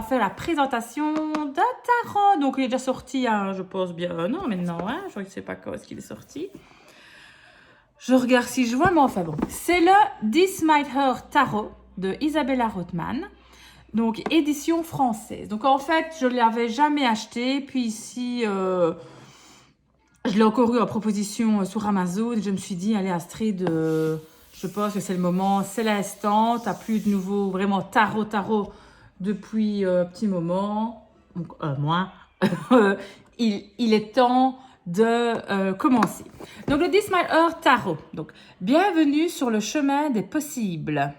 faire la présentation d'un tarot. Donc, il est déjà sorti, hein, je pense bien un an maintenant. Hein, je ne sais pas quand est-ce qu'il est sorti. Je regarde si je vois, mais enfin bon. C'est le This Might Hurt Tarot de Isabella Rothman. Donc, édition française. Donc, en fait, je ne l'avais jamais acheté. Puis ici, je l'ai encore eu en proposition sur Amazon. Je me suis dit, allez Astrid, je pense que c'est le moment, c'est l'instant. Tu n'as plus de nouveau vraiment tarot depuis un petit moment. Donc, moi, il est temps de commencer. Donc, le This Might Hurt Tarot. Donc, bienvenue sur le chemin des possibles.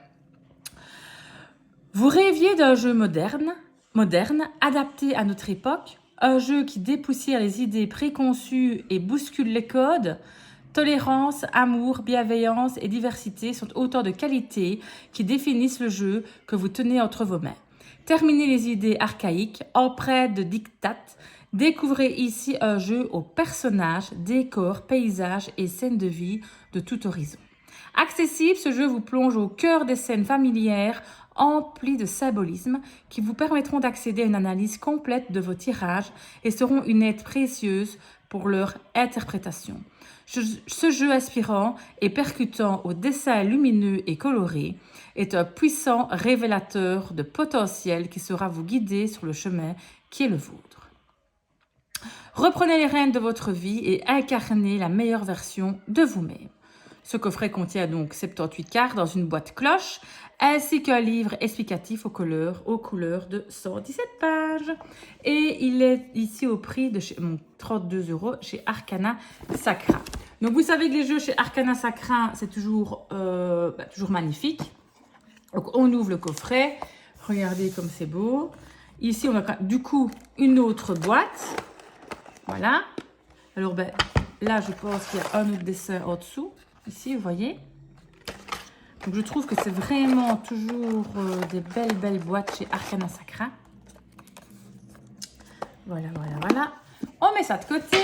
Vous rêviez d'un jeu moderne, adapté à notre époque, un jeu qui dépoussière les idées préconçues et bouscule les codes. Tolérance, amour, bienveillance et diversité sont autant de qualités qui définissent le jeu que vous tenez entre vos mains. Terminez les idées archaïques, empreintes de diktat. Découvrez ici un jeu aux personnages, décors, paysages et scènes de vie de tout horizon. Accessible, ce jeu vous plonge au cœur des scènes familières emplies de symbolisme qui vous permettront d'accéder à une analyse complète de vos tirages et seront une aide précieuse pour leur interprétation. Ce jeu inspirant et percutant au dessin lumineux et coloré est un puissant révélateur de potentiel qui saura vous guider sur le chemin qui est le vôtre. Reprenez les rênes de votre vie et incarnez la meilleure version de vous-même. Ce coffret contient donc 78 cartes dans une boîte cloche, ainsi qu'un livre explicatif aux couleurs de 117 pages. Et il est ici au prix de 32 € chez Arcana Sacra. Donc vous savez que les jeux chez Arcana Sacra, c'est toujours magnifique. Donc on ouvre le coffret, regardez comme c'est beau. Ici on a du coup une autre boîte. Voilà. Alors là je pense qu'il y a un autre dessin en dessous. Ici, vous voyez. Donc, je trouve que c'est vraiment toujours des belles boîtes chez Arcana Sacra. Voilà. On met ça de côté.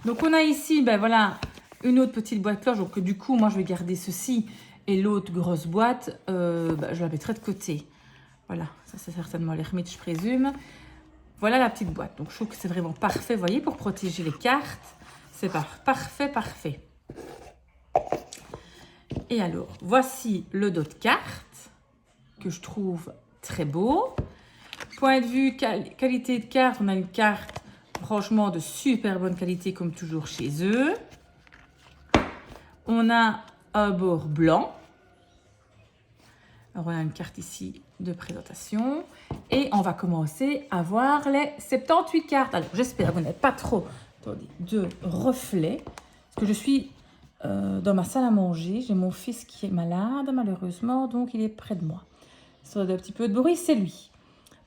Donc, on a ici, voilà, une autre petite boîte cloche. Donc, du coup, moi, je vais garder ceci. Et l'autre grosse boîte, je la mettrai de côté. Voilà, ça, c'est certainement l'ermite, je présume. Voilà la petite boîte. Donc, je trouve que c'est vraiment parfait, vous voyez, pour protéger les cartes. C'est parfait. Et alors, voici le dos de carte que je trouve très beau. Point de vue qualité de carte, on a une carte franchement de super bonne qualité comme toujours chez eux. On a un bord blanc. Alors, on a une carte ici de présentation. Et on va commencer à voir les 78 cartes. Alors, j'espère que vous n'avez pas trop de reflets. Parce que je suis dans ma salle à manger. J'ai mon fils qui est malade, malheureusement. Donc, il est près de moi. Ça a un petit peu de bruit, c'est lui.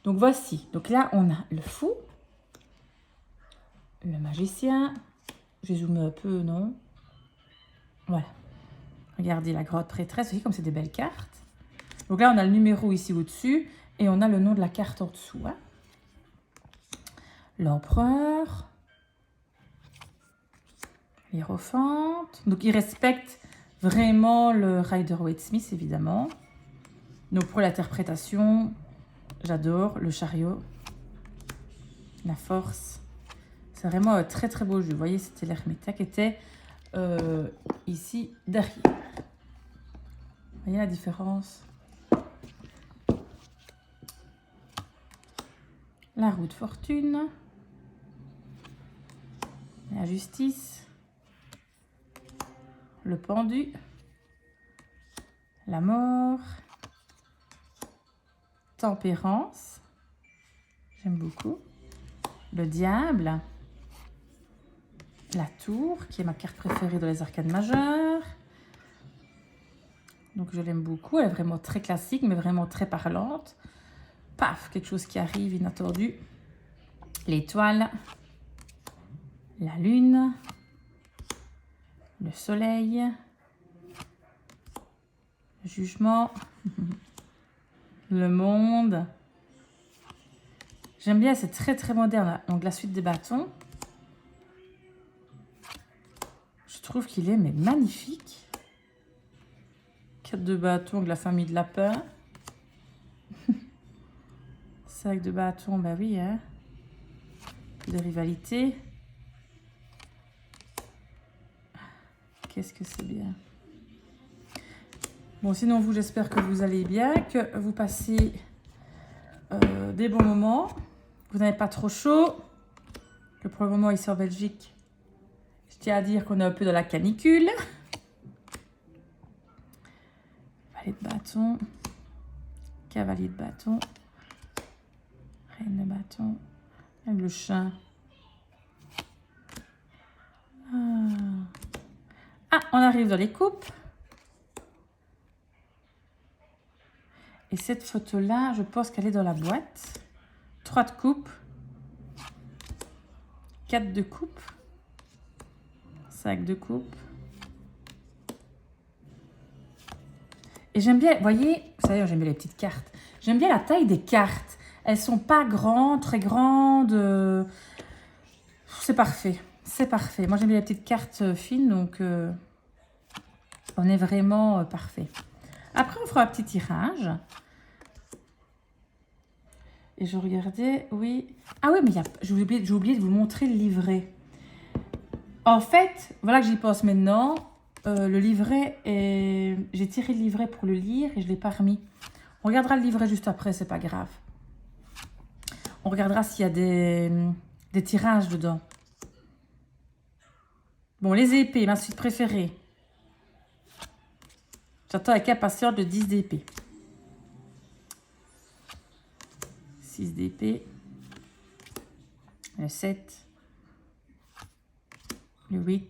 Donc, voici. Donc là, on a le fou. Le magicien. Je zoome un peu, non? Voilà. Regardez la grotte prêtresse. Vous voyez comme c'est des belles cartes. Donc là, on a le numéro ici au-dessus. Et on a le nom de la carte en dessous. Hein. L'empereur. L'hiérophante. Donc, il respecte vraiment le Rider-Waite-Smith, évidemment. Donc, pour l'interprétation, j'adore le chariot. La force. C'est vraiment un très, très beau jeu. Vous voyez, c'était l'ermita qui était ici, derrière. Vous voyez la différence? La roue de fortune. La justice. Le pendu, la mort, tempérance, j'aime beaucoup, le diable, la tour, qui est ma carte préférée dans les arcades majeures. Donc je l'aime beaucoup, elle est vraiment très classique, mais vraiment très parlante. Paf, quelque chose qui arrive inattendu. L'étoile, la lune, le soleil, le jugement, le monde. J'aime bien, c'est très très moderne. Donc la suite des bâtons. Je trouve qu'il est magnifique. 4 de bâtons de la famille de lapin. 5 de bâton, ben oui, hein. De rivalité. Qu'est-ce que c'est bien. Bon, sinon, vous, j'espère que vous allez bien, que vous passez des bons moments. Vous n'avez pas trop chaud. Que pour le moment, ici en Belgique, je tiens à dire qu'on est un peu dans la canicule. Valet de bâton. Cavalier de bâton. Reine de bâton. Avec le chat. Ah, on arrive dans les coupes. Et cette photo-là, je pense qu'elle est dans la boîte. 3 de coupe. 4 de coupe. 5 de coupe. Et j'aime bien, vous voyez, vous savez, j'aime bien les petites cartes. J'aime bien la taille des cartes. Elles sont pas grandes, très grandes. C'est parfait. C'est parfait. Moi, j'aime bien les petites cartes fines, donc on est vraiment parfait. Après, on fera un petit tirage. Et je regardais, oui. Ah oui, mais j'ai oublié de vous montrer le livret. En fait, voilà que j'y pense maintenant. Le livret, j'ai tiré le livret pour le lire et je ne l'ai pas remis. On regardera le livret juste après, c'est pas grave. On regardera s'il y a des tirages dedans. Bon, les épées, ma suite préférée. J'attends avec impatience le 10 d'épée. 6 d'épée. Le 7. Le 8.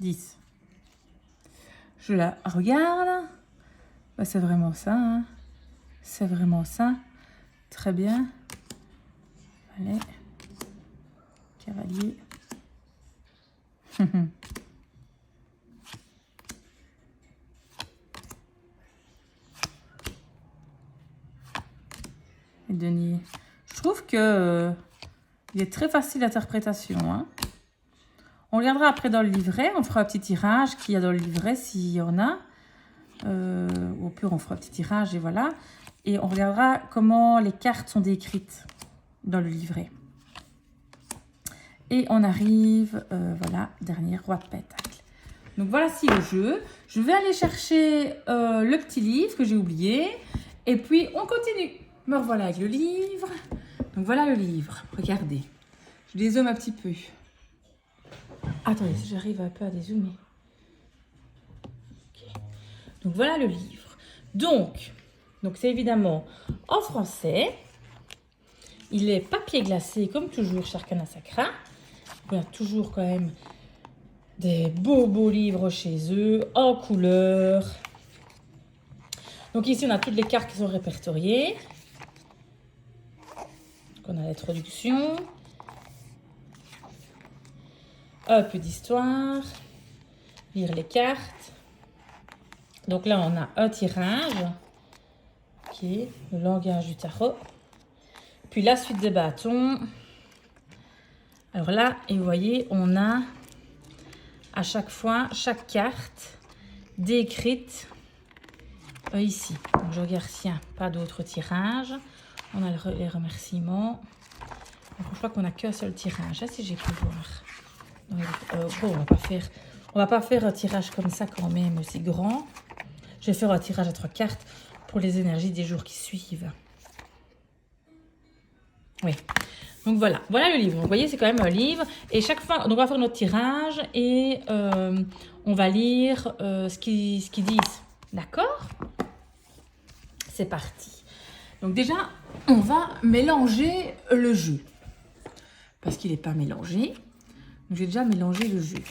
10. Je la regarde. Bah, c'est vraiment ça. Hein. C'est vraiment ça. Très bien. Allez. Cavalier. Et denier. Je trouve que il est très facile d'interprétation. Hein. On regardera après dans le livret. On fera un petit tirage qu'il y a dans le livret s'il y en a. Au pire, on fera un petit tirage et voilà. Et on regardera comment les cartes sont décrites dans le livret. Et on arrive, voilà, dernier roi de pétacles. Donc voilà, voici le jeu. Je vais aller chercher le petit livre que j'ai oublié. Et puis, on continue. Me revoilà avec le livre. Donc voilà le livre. Regardez. Je dézoome un petit peu. Attendez, si j'arrive un peu à dézoomer. Okay. Donc voilà le livre. Donc c'est évidemment en français. Il est papier glacé, comme toujours, chez Arcana Sacra. Il y a toujours quand même des beaux livres chez eux, en couleur. Donc ici, on a toutes les cartes qui sont répertoriées. Donc on a l'introduction. Un peu d'histoire. Lire les cartes. Donc là, on a un tirage. qui est le langage du tarot. Puis la suite des bâtons. Alors là, et vous voyez, on a à chaque fois, chaque carte décrite ici. Donc je regarde s'il n'y a pas d'autres tirages. On a les remerciements. Donc, je crois qu'on n'a qu'un seul tirage, là, si j'ai pu voir. Donc, bon, on va pas faire un tirage comme ça quand même aussi grand. Je vais faire un tirage à 3 cartes pour les énergies des jours qui suivent. Oui. Donc voilà, voilà le livre. Vous voyez, c'est quand même un livre. Et chaque fois, donc on va faire notre tirage et on va lire ce qu'ils disent. D'accord? C'est parti. Donc déjà, on va mélanger le jeu. Parce qu'il n'est pas mélangé. Donc j'ai déjà mélangé le jeu.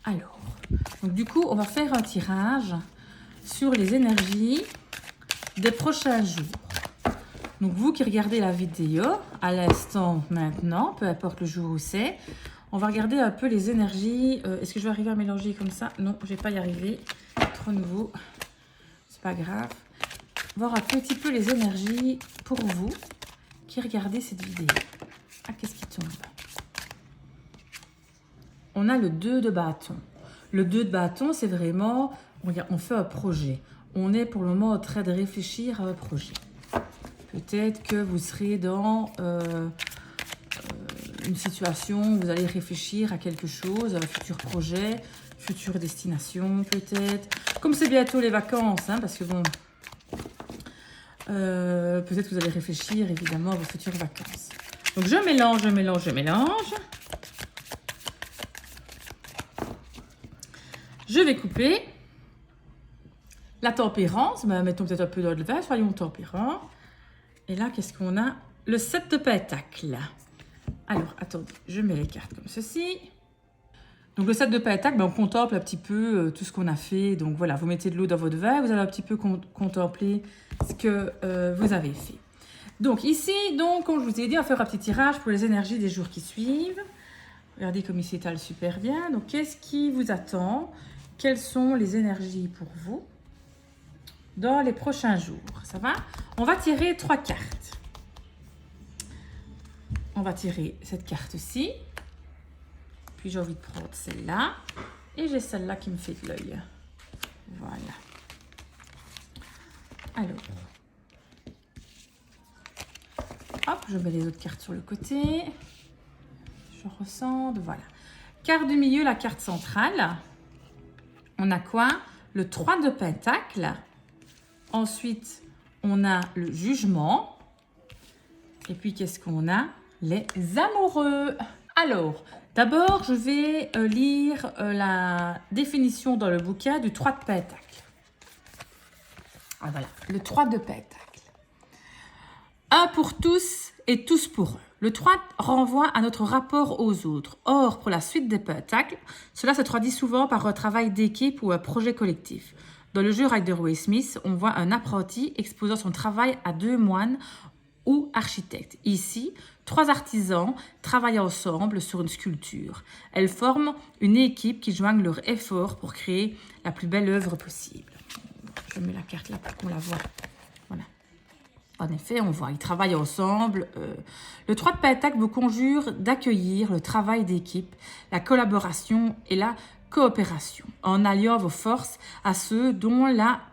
Alors, donc du coup, on va faire un tirage sur les énergies des prochains jours. Donc vous qui regardez la vidéo à l'instant maintenant, peu importe le jour où c'est, on va regarder un peu les énergies. Est-ce que je vais arriver à mélanger comme ça? Non, je ne vais pas y arriver. Trop nouveau. C'est pas grave. Voir un petit peu les énergies pour vous qui regardez cette vidéo. Ah, qu'est-ce qui tombe? On a le 2 de bâton. Le 2 de bâton, c'est vraiment regarde, on fait un projet. On est pour le moment en train de réfléchir à un projet. Peut-être que vous serez dans une situation où vous allez réfléchir à quelque chose, à un futur projet, future destination peut-être. Comme c'est bientôt les vacances, hein, parce que bon, peut-être que vous allez réfléchir évidemment à vos futures vacances. Donc je mélange, je mélange, je mélange. Je vais couper. La tempérance, ben, mettons peut-être un peu d'eau de vin, soyons tempérants. Et là, qu'est-ce qu'on a? Le 7 de pentacle. Alors, attendez, je mets les cartes comme ceci. Donc, le 7 de pentacle, ben, on contemple un petit peu tout ce qu'on a fait. Donc, voilà, vous mettez de l'eau dans votre vin, vous allez un petit peu contempler ce que vous avez fait. Donc, ici, donc, comme je vous ai dit, on va faire un petit tirage pour les énergies des jours qui suivent. Regardez comme il s'étale super bien. Donc, qu'est-ce qui vous attend? Quelles sont les énergies pour vous dans les prochains jours? Ça va? On va tirer 3 cartes. On va tirer cette carte-ci. Puis j'ai envie de prendre celle-là. Et j'ai celle-là qui me fait de l'œil. Voilà. Alors. Hop, je mets les autres cartes sur le côté. Je ressens. Voilà. Carte du milieu, la carte centrale. On a quoi? Le 3 de pentacle. Ensuite, on a le jugement. Et puis, qu'est-ce qu'on a? Les amoureux. Alors, d'abord, je vais lire la définition dans le bouquin du 3 de pentacle. Ah, voilà, le 3 de pentacle. Un pour tous et tous pour eux. Le 3 renvoie à notre rapport aux autres. Or, pour la suite des pentacles, cela se traduit souvent par un travail d'équipe ou un projet collectif. Dans le jeu Rider-Waite-Smith, on voit un apprenti exposant son travail à 2 moines ou architectes. Ici, 3 artisans travaillent ensemble sur une sculpture. Elles forment une équipe qui joignent leurs efforts pour créer la plus belle œuvre possible. Je mets la carte là pour qu'on la voit. Voilà. En effet, on voit, ils travaillent ensemble. Le 3 de pentacle vous conjure d'accueillir le travail d'équipe, la collaboration et la coopération, en alliant vos forces à ceux dont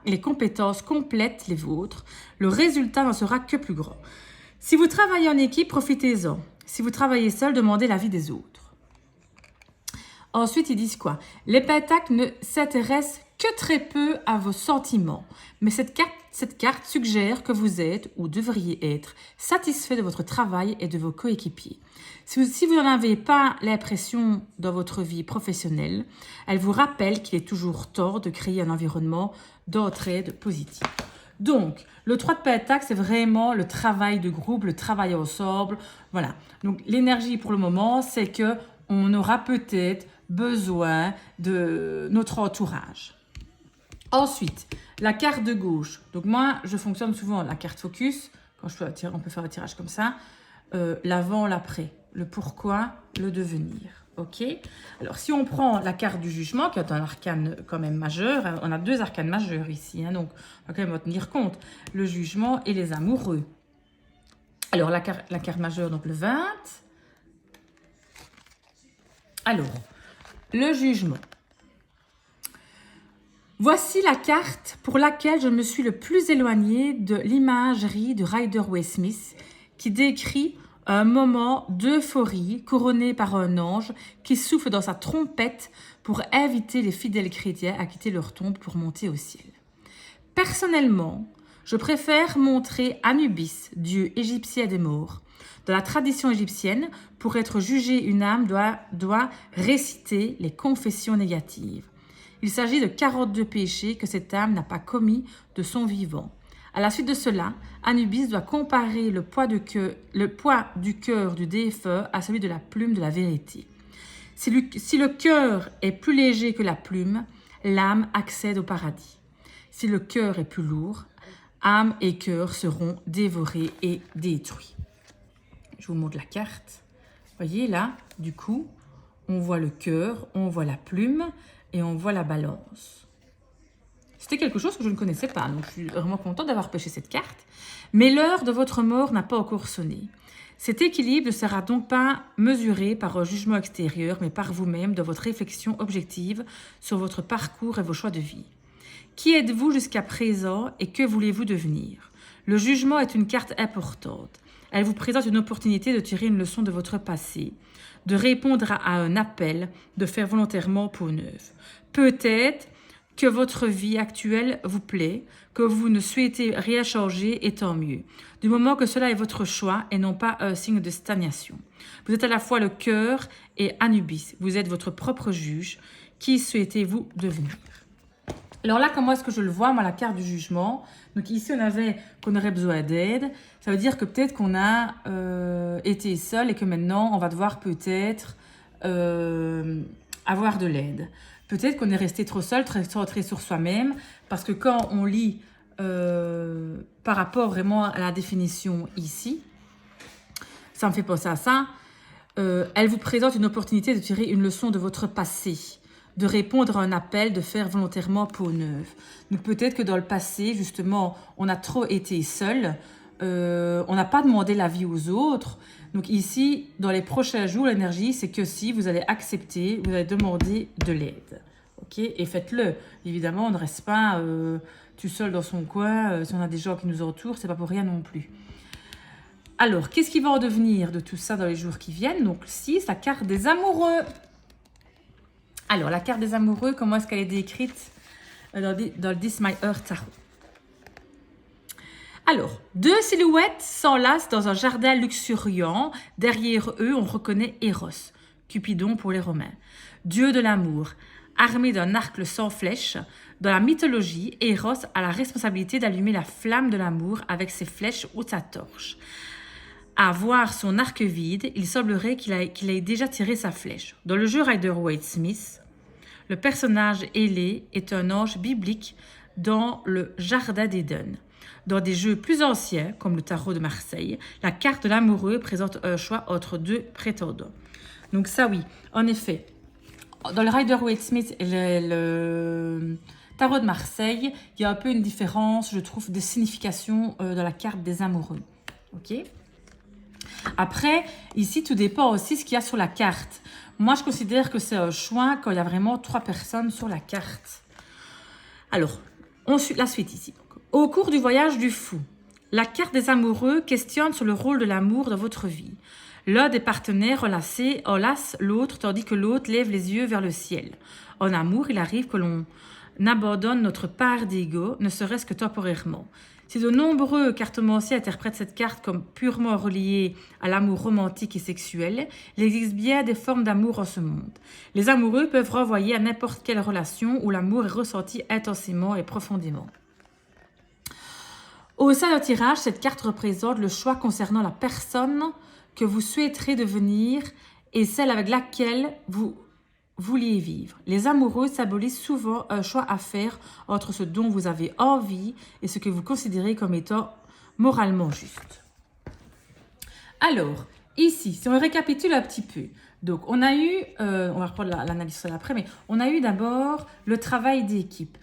les compétences complètent les vôtres. Le résultat n'en sera que plus grand. Si vous travaillez en équipe, profitez-en. Si vous travaillez seul, demandez l'avis des autres. Ensuite, ils disent quoi? Les pentacles ne s'intéressent que très peu à vos sentiments. Mais cette carte suggère que vous êtes, ou devriez être, satisfait de votre travail et de vos coéquipiers. Si vous n'en avez pas l'impression dans votre vie professionnelle, elle vous rappelle qu'il est toujours temps de créer un environnement d'entraide positive. Donc, le 3 de pentacle, c'est vraiment le travail de groupe, le travail ensemble. Voilà. Donc, l'énergie pour le moment, c'est que on aura peut-être besoin de notre entourage. Ensuite, la carte de gauche. Donc moi, je fonctionne souvent la carte focus. Quand on peut faire un tirage comme ça. L'avant, l'après. Le pourquoi, le devenir. Ok? Alors, si on prend la carte du jugement, qui est un arcane quand même majeur, on a 2 arcanes majeurs ici, hein, donc on va quand même en tenir compte. Le jugement et les amoureux. Alors, la carte majeure, donc le 20. Alors, le jugement. Voici la carte pour laquelle je me suis le plus éloignée de l'imagerie de Rider-Waite-Smith qui décrit un moment d'euphorie couronné par un ange qui souffle dans sa trompette pour inviter les fidèles chrétiens à quitter leur tombe pour monter au ciel. Personnellement, je préfère montrer Anubis, dieu égyptien des morts. Dans la tradition égyptienne, pour être jugée, une âme doit réciter les confessions négatives. Il s'agit de 42 péchés que cette âme n'a pas commis de son vivant. À la suite de cela, Anubis doit comparer le poids du cœur du défunt à celui de la plume de la vérité. Si le cœur est plus léger que la plume, l'âme accède au paradis. Si le cœur est plus lourd, âme et cœur seront dévorés et détruits. Je vous montre la carte. Voyez là, du coup, on voit le cœur, on voit la plume et on voit la balance. C'était quelque chose que je ne connaissais pas, donc je suis vraiment contente d'avoir pêché cette carte. Mais l'heure de votre mort n'a pas encore sonné. Cet équilibre ne sera donc pas mesuré par un jugement extérieur, mais par vous-même dans votre réflexion objective sur votre parcours et vos choix de vie. Qui êtes-vous jusqu'à présent et que voulez-vous devenir? Le jugement est une carte importante. Elle vous présente une opportunité de tirer une leçon de votre passé, de répondre à un appel, de faire volontairement peau neuve. Peut-être que votre vie actuelle vous plaît, que vous ne souhaitez rien changer et tant mieux. Du moment que cela est votre choix et non pas un signe de stagnation. Vous êtes à la fois le cœur et Anubis. Vous êtes votre propre juge. Qui souhaitez-vous devenir? Alors là, comment est-ce que je le vois, moi, la carte du jugement? Donc ici, on avait qu'on aurait besoin d'aide. Ça veut dire que peut-être qu'on a été seul et que maintenant, on va devoir peut-être avoir de l'aide. Peut-être qu'on est resté trop seul, très centré sur soi-même, parce que quand on lit par rapport vraiment à la définition ici, ça me fait penser à ça, elle vous présente une opportunité de tirer une leçon de votre passé, de répondre à un appel, de faire volontairement peau neuve. Donc peut-être que dans le passé, justement, on a trop été seul, on n'a pas demandé l'avis aux autres. Donc ici, dans les prochains jours, l'énergie, c'est que si vous allez accepter, vous allez demander de l'aide. Ok? Et faites-le. Évidemment, on ne reste pas tout seul dans son coin. Si on a des gens qui nous entourent, c'est pas pour rien non plus. Alors, qu'est-ce qui va en devenir de tout ça dans les jours qui viennent? Donc 6, la carte des amoureux. Alors, la carte des amoureux, comment est-ce qu'elle est décrite dans le This My Earth Tarot? Alors, 2 silhouettes s'enlacent dans un jardin luxuriant. Derrière eux, on reconnaît Eros, Cupidon pour les Romains, dieu de l'amour, armé d'un arc sans flèche. Dans la mythologie, Eros a la responsabilité d'allumer la flamme de l'amour avec ses flèches ou sa torche. À voir son arc vide, il semblerait qu'il ait déjà tiré sa flèche. Dans le jeu Rider-Waite-Smith, le personnage ailé est un ange biblique dans le Jardin d'Éden. Dans des jeux plus anciens, comme le tarot de Marseille, la carte de l'amoureux présente un choix entre 2 prétendants. Donc ça oui, en effet, dans le Rider-Waite-Smith et le tarot de Marseille, il y a un peu une différence, je trouve, de signification dans la carte des amoureux. Ok ? Après, ici, tout dépend aussi de ce qu'il y a sur la carte. Moi, je considère que c'est un choix quand il y a vraiment 3 personnes sur la carte. Alors, on suit la suite ici. Au cours du voyage du fou, la carte des amoureux questionne sur le rôle de l'amour dans votre vie. L'un des partenaires relâché enlace l'autre tandis que l'autre lève les yeux vers le ciel. En amour, il arrive que l'on abandonne notre part d'ego, ne serait-ce que temporairement. Si de nombreux cartomanciers interprètent cette carte comme purement reliée à l'amour romantique et sexuel, il existe bien des formes d'amour en ce monde. Les amoureux peuvent renvoyer à n'importe quelle relation où l'amour est ressenti intensément et profondément. Au sein d'un tirage, cette carte représente le choix concernant la personne que vous souhaiterez devenir et celle avec laquelle vous vouliez vivre. Les amoureux symbolisent souvent un choix à faire entre ce dont vous avez envie et ce que vous considérez comme étant moralement juste. Alors, ici, si on récapitule un petit peu, donc on a eu, on va reprendre l'analyse après, mais on a eu d'abord le travail d'équipe.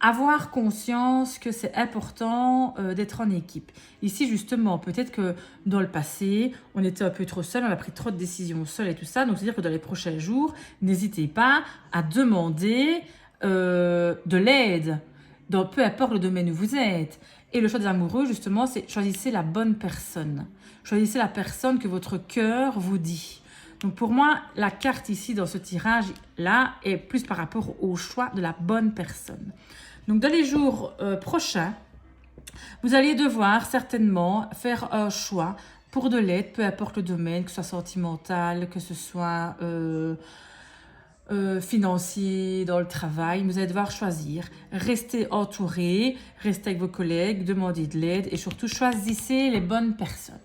Avoir conscience que c'est important d'être en équipe. Ici, justement, peut-être que dans le passé, on était un peu trop seul, on a pris trop de décisions seul et tout ça. Donc, c'est-à-dire que dans les prochains jours, n'hésitez pas à demander de l'aide, dans peu importe le domaine où vous êtes. Et le choix des amoureux, justement, c'est choisissez la bonne personne. Choisissez la personne que votre cœur vous dit. Donc, pour moi, la carte ici, dans ce tirage-là, est plus par rapport au choix de la bonne personne. Donc, dans les jours prochains, vous allez devoir certainement faire un choix pour de l'aide, peu importe le domaine, que ce soit sentimental, que ce soit financier, dans le travail. Vous allez devoir choisir. Restez entouré, restez avec vos collègues, demandez de l'aide et surtout, choisissez les bonnes personnes.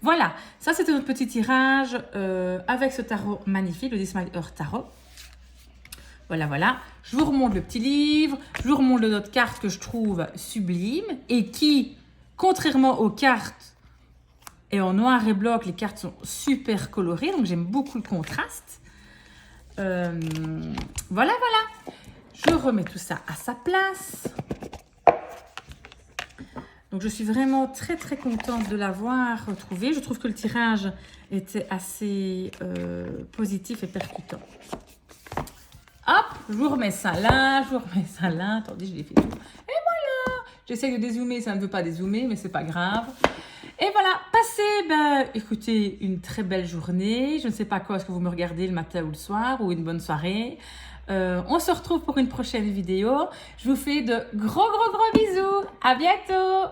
Voilà, ça c'était notre petit tirage avec ce tarot magnifique, le This My Earth Tarot. Voilà, voilà. Je vous remonte le petit livre, je vous remonte notre carte que je trouve sublime et qui, contrairement aux cartes, est en noir et blanc, les cartes sont super colorées, donc j'aime beaucoup le contraste. Voilà, voilà. Je remets tout ça à sa place. Donc, je suis vraiment très, très contente de l'avoir retrouvé. Je trouve que le tirage était assez positif et percutant. Hop, je vous remets ça là, je vous remets ça là. Attendez, je l'ai fait tout. Et voilà. J'essaie de dézoomer, ça ne veut pas dézoomer, mais c'est pas grave. Et voilà, passez, écoutez, une très belle journée. Je ne sais pas quand est-ce que vous me regardez, le matin ou le soir, ou une bonne soirée. On se retrouve pour une prochaine vidéo. Je vous fais de gros bisous. À bientôt.